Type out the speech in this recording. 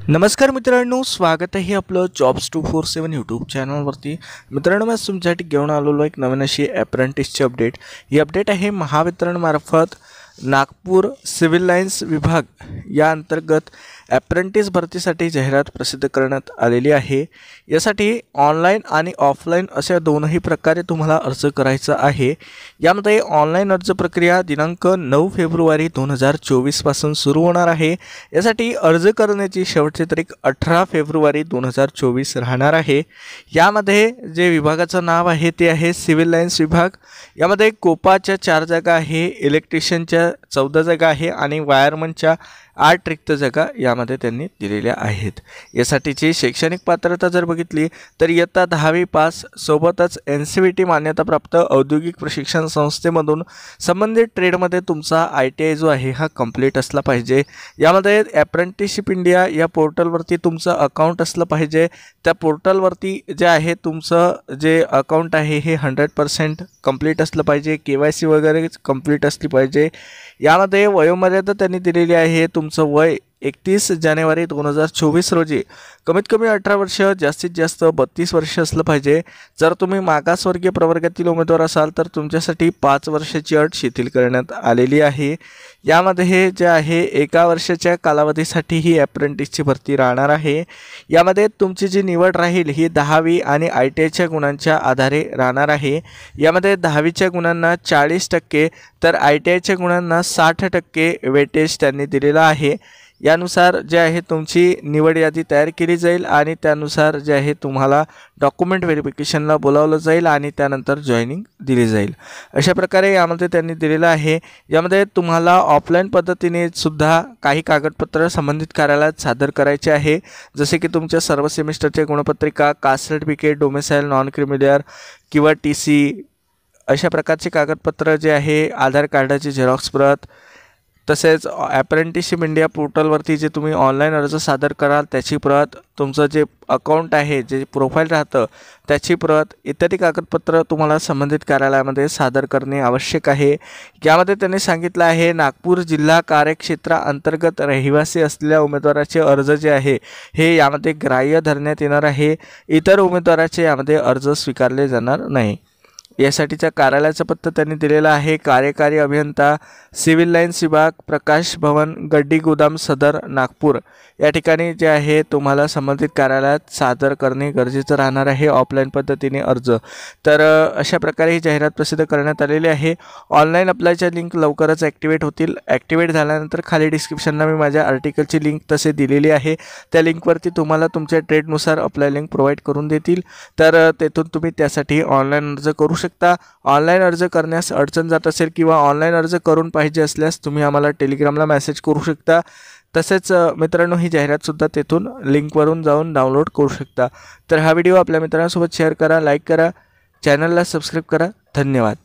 नमस्कार मित्रांनो, स्वागत आहे आपलं जॉब्स 247 यूट्यूब चॅनलवरती। मित्रांनो, मी तुमच्यासाठी घेऊन आलेलो एक नवीन अशी अप्रेंटिसची अपडेट। ही अपडेट आहे महावितरणमार्फत नागपूर सिव्हिल लाईन्स विभाग या अंतर्गत अप्रेंटिस भरतीसाठी जाहिरात प्रसिद्ध करण्यात आलेली आहे। यासाठी ऑनलाईन आणि ऑफलाईन अशा दोनही प्रकारे तुम्हाला अर्ज करायचा आहे। यामध्ये ऑनलाईन अर्ज प्रक्रिया दिनांक 9 फेब्रुवारी 2024 पासून सुरू होणार आहे। यासाठी अर्ज करण्याची शेवटची तारीख 18 फेब्रुवारी 2024 राहणार आहे। यामध्ये जे विभागाचं नाव आहे ते आहे सिव्हिल लाईन्स विभाग। यामध्ये कोपाच्या 4 जागा आहे, इलेक्ट्रिशियनच्या 14 जागा आहे आणि वायरमनच्या 8 रिक्त जागा यामध्ये त्यांनी दिलेल्या आहेत। यासाठीची शैक्षणिक पात्रता जर बघितली तर इयत्ता 10वी पास सोबतच NCVT मान्यताप्राप्त औद्योगिक प्रशिक्षण संस्थेमधून संबंधित ट्रेडमध्ये तुमचा ITI जो आहे हा कंप्लीट असला पाहिजे। यामध्ये अप्रेंटिसशिप इंडिया या पोर्टलवरती तुमचं अकाउंट असलं पाहिजे। त्या पोर्टलवरती जे आहे तुमचं जे अकाउंट आहे हे 100% कंप्लीट असलं पाहिजे। KYC वगैरे कंप्लीट असली पाहिजे। यामध्ये वयोमर्यादा त्यांनी दिलेली आहे, तुमचं वय 31 जानेवारी 2024 रोजी कमीत कमी 18 वर्ष, जास्तीत जास्त 32 वर्ष असलं पाहिजे। जर तुम्ही मागासवर्गीय प्रवर्गातील उमेदवार असाल तर तुमच्यासाठी 5 वर्षाची अट शिथिल करण्यात आलेली आहे। यामध्ये जे आहे 1 वर्षाच्या कालावधीसाठी ही अप्रेंटिसची भरती राहणार आहे। यामध्ये तुमची जी निवड राहील ही 10वी आणि ITIच्या गुणांच्या आधारे राहणार आहे। यामध्ये 10वीच्या गुणांना 40% तर ITIच्या गुणांना 60% वेटेज त्यांनी दिलेला आहे। यानुसार जे आहे तुमची निवड यादी तयार केली जाईल आणि त्यानुसार जे आहे तुम्हाला डॉक्युमेंट व्हेरिफिकेशनला बोलावलं जाईल आणि त्यानंतर जॉईनिंग दिली जाईल। अशा प्रकारे यामध्ये त्यांनी दिलेलं आहे। यामध्ये तुम्हाला ऑफलाईन पद्धतीने सुद्धा काही कागदपत्र संबंधित कार्यालयात सादर करायचे आहे, जसे की तुमच्या सर्व सेमिस्टरचे गुणपत्रिका, caste certificate, domicile non creamy layer किंवा TC अशा प्रकारचे कागदपत्र जे आहे, आधार कार्डाची झेरॉक्स प्रत, तसेच अप्रेंटिसशिप इंडिया पोर्टलवरती जे तुम्ही ऑनलाईन अर्ज सादर कराल त्याची प्रत, तुमचं जे अकाउंट आहे, जे प्रोफाईल राहतं त्याची प्रत इत्यादी कागदपत्र तुम्हाला संबंधित कार्यालयामध्ये सादर करणे आवश्यक आहे। यामध्ये त्यांनी सांगितलं आहे नागपूर जिल्हा कार्यक्षेत्राअंतर्गत रहिवासी असलेल्या उमेदवाराचे अर्ज जे आहे हे यामध्ये ग्राह्य धरण्यात येणार आहे। इतर उमेदवाराचे यामध्ये अर्ज स्वीकारले जाणार नाही। यासाठीच्या कार्यालयाचं पत्ता त्यांनी दिलेलं आहे, कार्यकारी अभियंता सिव्हिल लाईन्स विभाग, प्रकाश भवन, गड्डी गोदाम सदर, नागपूर या ठिकाणी जे आहे तुम्हाला संबंधित कार्यालयात सादर करणे गरजेचं राहणार आहे ऑफलाईन पद्धतीने अर्ज। तर अशा प्रकारे ही जाहिरात प्रसिद्ध करण्यात आलेली आहे। ऑनलाईन अप्लायच्या लिंक लवकरच ॲक्टिवेट होतील। ॲक्टिवेट झाल्यानंतर खाली डिस्क्रिप्शनला मी माझ्या आर्टिकलची लिंक तसे दिलेली आहे, त्या लिंकवरती तुम्हाला तुमच्या ट्रेडनुसार अप्लाय लिंक प्रोव्हाइड करून देतील। तर तेथून तुम्ही त्यासाठी ऑनलाईन अर्ज करू शकता। ऑनलाईन अर्ज करण्यास अडचण जात असेल किंवा ऑनलाईन अर्ज करून पाहिजे असल्यास तुम्ही आम्हाला टेलिग्रामला मेसेज करू शकता। तसेच मित्रांनो, ही जाहिरातसुद्धा तेथून लिंकवरून जाऊन डाउनलोड करू शकता। तर हा व्हिडिओ आपल्या मित्रांसोबत शेअर करा, लाईक करा, चॅनलला सबस्क्राईब करा। धन्यवाद।